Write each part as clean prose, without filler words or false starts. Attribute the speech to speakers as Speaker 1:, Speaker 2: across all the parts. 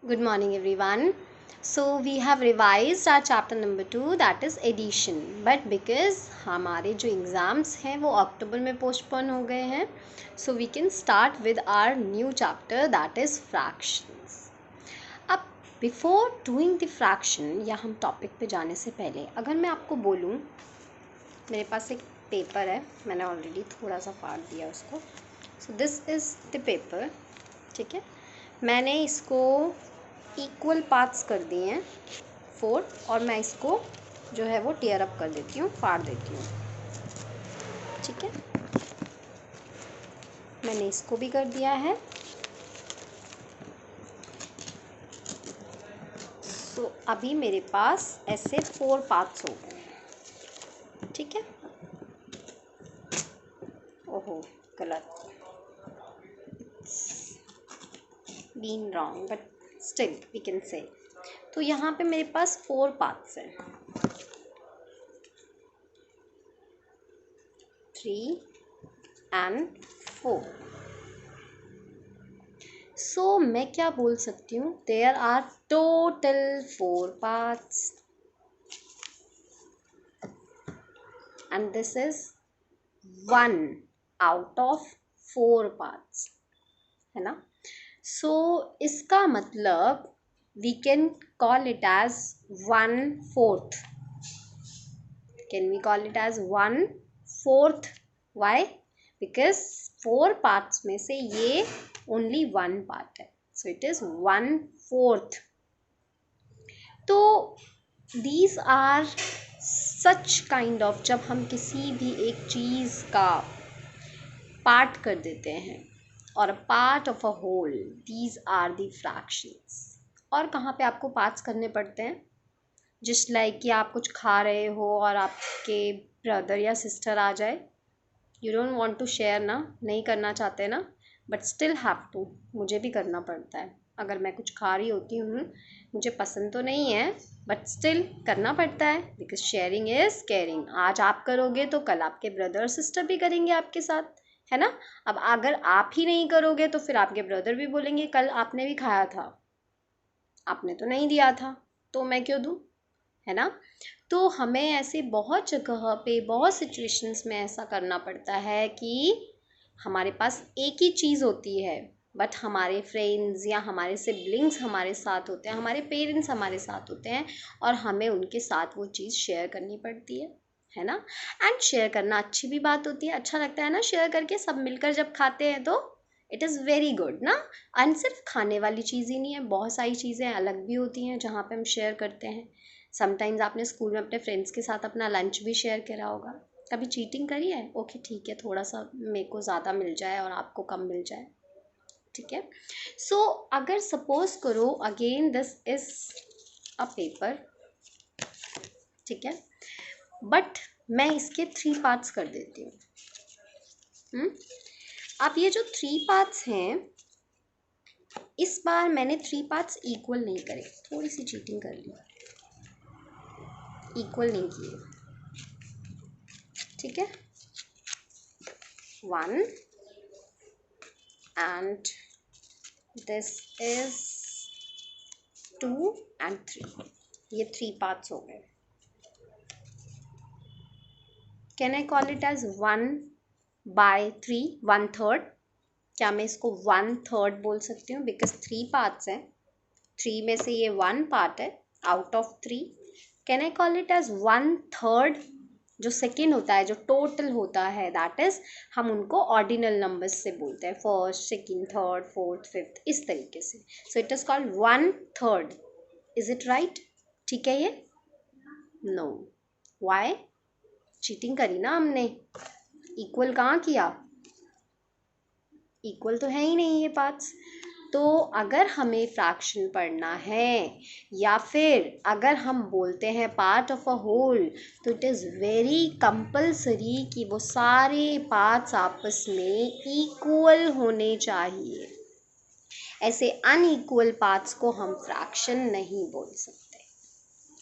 Speaker 1: Good morning everyone. So we have revised our chapter number 2, that is addition, but because हमारे जो exams हैं वो अक्टूबर में postpone हो गए हैं, so we can start with our new chapter, that is fractions. अब before doing the fraction या हम टॉपिक पे जाने से पहले अगर मैं आपको बोलूँ, मेरे पास एक पेपर है, मैंने ऑलरेडी थोड़ा सा फाड़ दिया उसको. So this is the paper, ठीक है. मैंने इसको इक्वल पार्ट्स कर दिए हैं 4 और मैं इसको जो है वो टेयर अप कर देती हूँ, फाड़ देती हूँ. ठीक है, मैंने इसको भी कर दिया है. सो अभी मेरे पास ऐसे 4 पार्ट्स हो गए. ठीक है, ओहो गलत, been wrong but still we can say. तो यहाँ पे मेरे पास 4 पार्ट्स हैं, 3 and 4. सो मैं क्या बोल सकती हूँ, there are total 4 parts and this is 1 out of 4 parts, है ना. सो इसका मतलब we can call it as 1/4. Can we call it as 1/4? Why? Because 4 parts में से ये only 1 part है, so it is 1/4. तो these are such kind of, जब हम किसी भी एक चीज़ का पार्ट कर देते हैं और part of a whole, these are the fractions. और कहाँ पे आपको पार्ट्स करने पड़ते हैं, जस्ट लाइक कि आप कुछ खा रहे हो और आपके ब्रदर या सिस्टर आ जाए, you don't want to share ना, नहीं करना चाहते ना, बट स्टिल हैव टू, मुझे भी करना पड़ता है. अगर मैं कुछ खा रही होती हूँ, मुझे पसंद तो नहीं है बट स्टिल करना पड़ता है, बिकॉज शेयरिंग इज़ केयरिंग. आज आप करोगे तो कल आपके ब्रदर सिस्टर भी करेंगे आपके साथ, है ना. अब अगर आप ही नहीं करोगे तो फिर आपके ब्रदर भी बोलेंगे कल आपने भी खाया था, आपने तो नहीं दिया था, तो मैं क्यों दूँ, है ना. तो हमें ऐसे बहुत जगह पे, बहुत सिचुएशंस में ऐसा करना पड़ता है कि हमारे पास एक ही चीज़ होती है बट हमारे फ्रेंड्स या हमारे सिबलिंग्स हमारे साथ होते हैं, हमारे पेरेंट्स हमारे साथ होते हैं और हमें उनके साथ वो चीज़ शेयर करनी पड़ती है ना. एंड शेयर करना अच्छी भी बात होती है, अच्छा लगता है ना शेयर करके, सब मिलकर जब खाते हैं तो इट इज़ वेरी गुड ना. एंड सिर्फ खाने वाली चीज़ ही नहीं है, बहुत सारी चीज़ें अलग भी होती हैं जहाँ पे हम शेयर करते हैं. समटाइम्स आपने स्कूल में अपने फ्रेंड्स के साथ अपना लंच भी शेयर करा होगा. कभी चीटिंग करी है, ओके ठीक है, थोड़ा सा मेरे को ज़्यादा मिल जाए और आपको कम मिल जाए, ठीक है. सो अगर सपोज करो, again this is a paper, ठीक है, बट मैं इसके 3 पार्ट्स कर देती हूँ. अब ये जो 3 पार्ट्स हैं, इस बार मैंने 3 पार्ट्स इक्वल नहीं करे, थोड़ी सी चीटिंग कर ली, इक्वल नहीं किए, ठीक है. 1 and this is 2 and 3, ये 3 पार्ट्स हो गए. Can I call it as 1/3, 1/3. क्या मैं इसको 1/3 बोल सकती हूँ, बिकॉज 3 पार्ट्स हैं, 3 में से ये 1 पार्ट है out of 3. Can I call it as 1/3. जो सेकेंड होता है, जो टोटल होता है, दैट इज हम उनको ऑर्डिनल नंबर्स से बोलते हैं, first, second, third, fourth, fifth, इस तरीके से. So it is called 1/3. Is it right? ठीक है ये? नो. वाई? चीटिंग करी ना हमने, इक्वल कहाँ किया, इक्वल तो है ही नहीं ये पार्ट्स. तो अगर हमें फ्रैक्शन पढ़ना है या फिर अगर हम बोलते हैं पार्ट ऑफ अ होल, तो इट इज़ वेरी कंपल्सरी कि वो सारे पार्ट्स आपस में इक्वल होने चाहिए. ऐसे अनइक्वल पार्ट्स को हम फ्रैक्शन नहीं बोल सकते,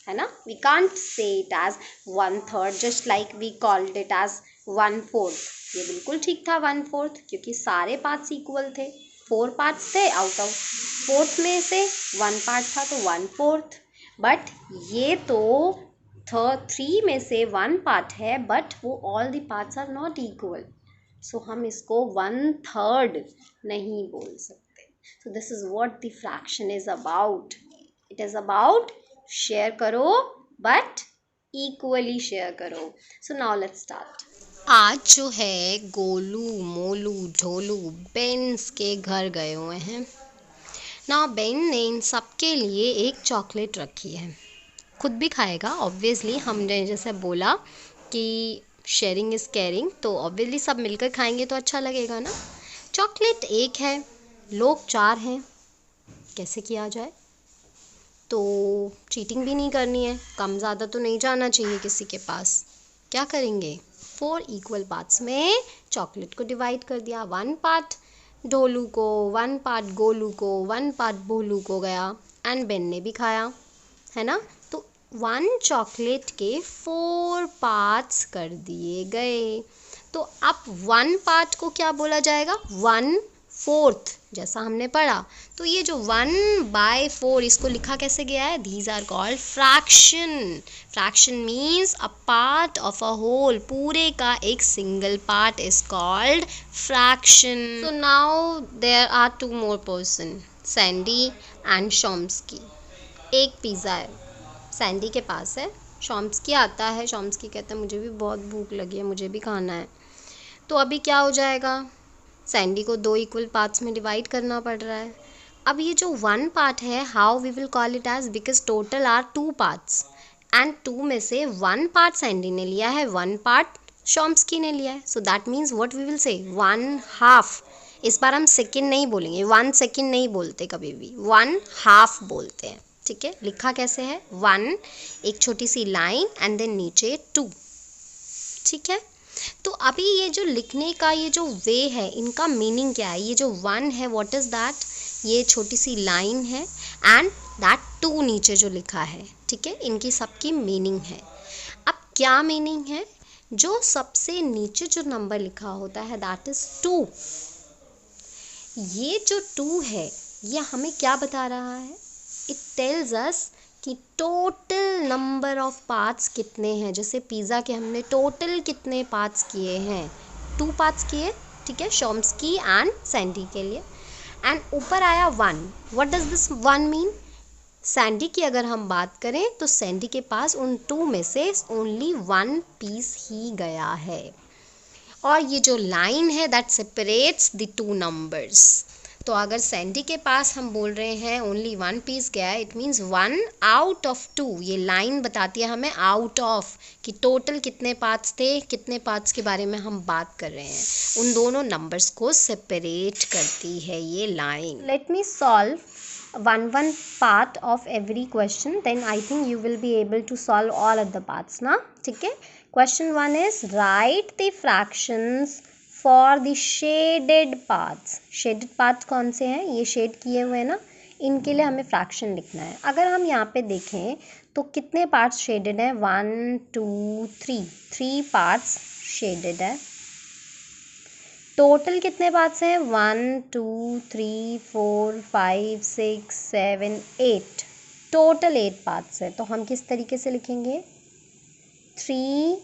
Speaker 1: है ना. We can't say it as 1/3, just like we called it as 1/4. ये बिल्कुल ठीक था 1/4, क्योंकि सारे पार्ट्स इक्वल थे. 4 पार्ट्स थे, आउट ऑफ 4th में से 1 पार्ट था तो 1/4, बट ये तो 3 में से 1 पार्ट है, बट वो all the parts are not equal, so हम इसको 1/3 नहीं बोल सकते. So this is what the fraction is about. It is about share करो बट इक्वली शेयर करो. So now let's start. आज जो है गोलू मोलू ढोलू बेन्स के घर गए हुए हैं ना. बेन ने इन सब के लिए एक चॉकलेट रखी है. खुद भी खाएगा ऑब्वियसली. हमने जैसे बोला कि शेयरिंग इज़ केयरिंग, तो ऑब्वियसली सब मिलकर खाएंगे तो अच्छा लगेगा ना. चॉकलेट एक है, लोग 4 हैं, कैसे किया जाए. तो चीटिंग भी नहीं करनी है, कम ज़्यादा तो नहीं जाना चाहिए किसी के पास. क्या करेंगे, 4 इक्वल पार्ट्स में चॉकलेट को डिवाइड कर दिया. 1 पार्ट ढोलू को, 1 पार्ट गोलू को, 1 पार्ट भोलू को गया, एंड बेन ने भी खाया, है ना. तो 1 चॉकलेट के 4 पार्ट्स कर दिए गए. तो अब 1 पार्ट को क्या बोला जाएगा, 1/4, जैसा हमने पढ़ा. तो ये जो 1/4 इसको लिखा कैसे गया है, these are called fraction. Fraction means a part of a whole, पूरे का एक single part is called fraction. So now there are 2 more person, Sandy and Chomsky. एक पिज़्ज़ा है, सैंडी के पास है, शॉम्स्की आता है, शॉम्स्की कहता है मुझे भी बहुत भूख लगी है, मुझे भी खाना है. तो अभी क्या हो जाएगा, सैंडी को 2 इक्वल पार्ट्स में डिवाइड करना पड़ रहा है. अब ये जो 1 पार्ट है, how we will call it as, because total are 2 parts, and 2 में से 1 पार्ट सैंडी ने लिया है, 1 पार्ट शॉम्स्की ने लिया है. So that means what we will say, 1/2. इस बार हम सेकेंड नहीं बोलेंगे, 1 सेकेंड नहीं बोलते कभी भी, 1/2 बोलते हैं. ठीक है, लिखा कैसे है, 1 एक छोटी सी लाइन एंड देन नीचे 2. ठीक है. तो अभी ये जो लिखने का ये जो वे है, इनका मीनिंग क्या है. ये जो 1 है, व्हाट इज़ दैट, ये छोटी सी लाइन है, एंड दैट 2 नीचे जो लिखा है. ठीक है, इनकी सबकी मीनिंग है. अब क्या मीनिंग है, जो सबसे नीचे जो नंबर लिखा होता है दैट इज़ 2. ये जो 2 है, ये हमें क्या बता रहा है, इट टेल्स अस कि टोटल नंबर ऑफ पार्ट्स कितने हैं. जैसे पिज़्ज़ा के हमने टोटल कितने पार्ट्स किए हैं, 2 पार्ट्स किए. ठीक है, शॉम्स्की एंड सैंडी के लिए, एंड ऊपर आया 1. What does this 1 mean, Sandy की अगर हम बात करें तो सैंडी के पास उन 2 में से ओनली 1 पीस ही गया है. और ये जो लाइन है दैट सेपरेट्स द 2 नंबर्स. तो अगर सैंडी के पास हम बोल रहे हैं ओनली 1 पीस गया है, इट मीन्स 1 आउट ऑफ 2. ये लाइन बताती है हमें आउट ऑफ, कि टोटल कितने पार्ट्स थे, कितने पार्ट्स के बारे में हम बात कर रहे हैं. उन दोनों नंबर्स को सेपरेट करती है ये line. Let me solve one part of every question, then I think you will be able to solve all of the parts ना. ठीक है. Question 1 is write the fractions for the shaded parts. shaded parts कौन से हैं, ये shade किए हुए हैं ना, इनके लिए हमें फ्रैक्शन लिखना है. अगर हम यहाँ पे देखें तो कितने पार्ट्स शेडेड हैं, 1 2 3 पार्ट्स शेडेड है. टोटल कितने पार्ट्स हैं, 1 2 3 4 5 6 7 8. टोटल 8 पार्ट्स है. तो हम किस तरीके से लिखेंगे, 3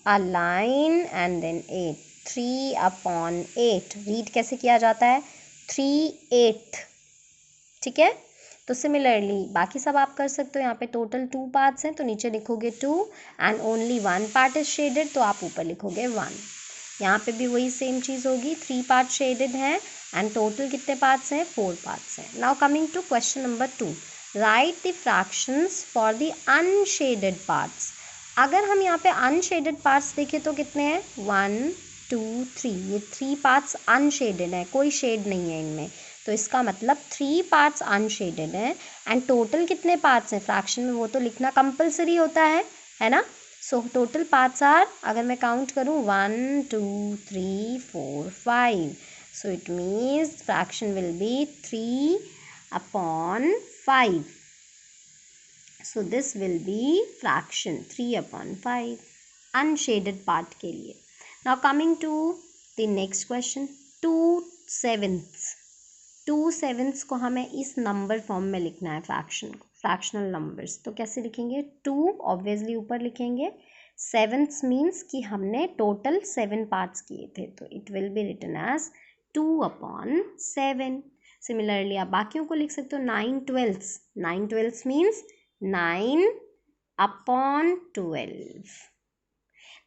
Speaker 1: a line and then 8, 3/8. Read कैसे किया जाता है, 3/8. ठीक है. तो सिमिलरली बाकी सब आप कर सकते हो. यहाँ पे टोटल 2 पार्ट्स हैं तो नीचे लिखोगे 2, and only 1 part is shaded तो आप ऊपर लिखोगे 1. यहाँ पे भी वही सेम चीज़ होगी, 3 पार्ट शेडेड हैं एंड टोटल कितने पार्ट्स हैं, 4 पार्ट्स हैं. Now coming to question number 2, write the fractions for the unshaded parts. अगर हम यहाँ पे अनशेडेड पार्ट्स देखें तो कितने हैं, 1 2 3. ये 3 पार्ट्स अनशेडेड हैं, कोई शेड नहीं है इनमें. तो इसका मतलब 3 पार्ट्स अनशेडेड हैं, एंड टोटल कितने पार्ट्स हैं फ्रैक्शन में, वो तो लिखना कंपलसरी होता है ना. सो टोटल पार्ट्स आर, अगर मैं काउंट करूँ, 1 2 3 4 5. So it means fraction will be 3/5. So this will be fraction 3/5 unshaded part के लिए. Now coming to the next question, 2/7. 2/7 को हमें इस नंबर फॉर्म में लिखना है, फ्रैक्शनल नंबर्स। तो कैसे लिखेंगे? 2 ऑब्वियसली ऊपर लिखेंगे, 7 मीन्स कि हमने टोटल 7 पार्ट्स किए थे, तो it will be written as 2/7। Similarly आप बाकियों को लिख सकते हो 9/12। 9/12 means 9/12।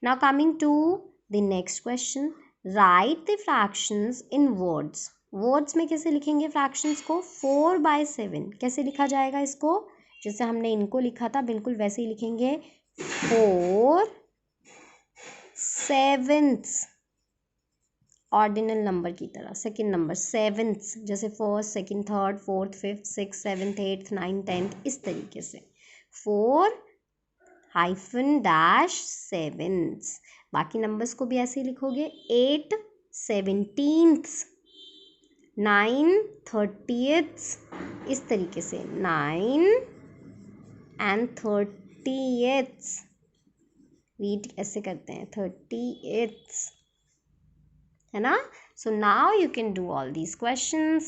Speaker 1: Now coming to the next question, write the fractions in words. Words में कैसे लिखेंगे fractions को? 4/7 कैसे लिखा जाएगा इसको? जैसे हमने इनको लिखा था बिल्कुल वैसे ही लिखेंगे, 4/7 ऑर्डिनल नंबर की तरह। सेकेंड नंबर 7, जैसे first, second, third, fourth, fifth, six, seventh, eighth, 9, 10 इस तरीके से 4-7। बाकी नंबर्स को भी ऐसे ही लिखोगे, 8/17, 9/30, इस तरीके से 9/30 रीड ऐसे करते हैं, 30, है ना? So now you can do all these questions.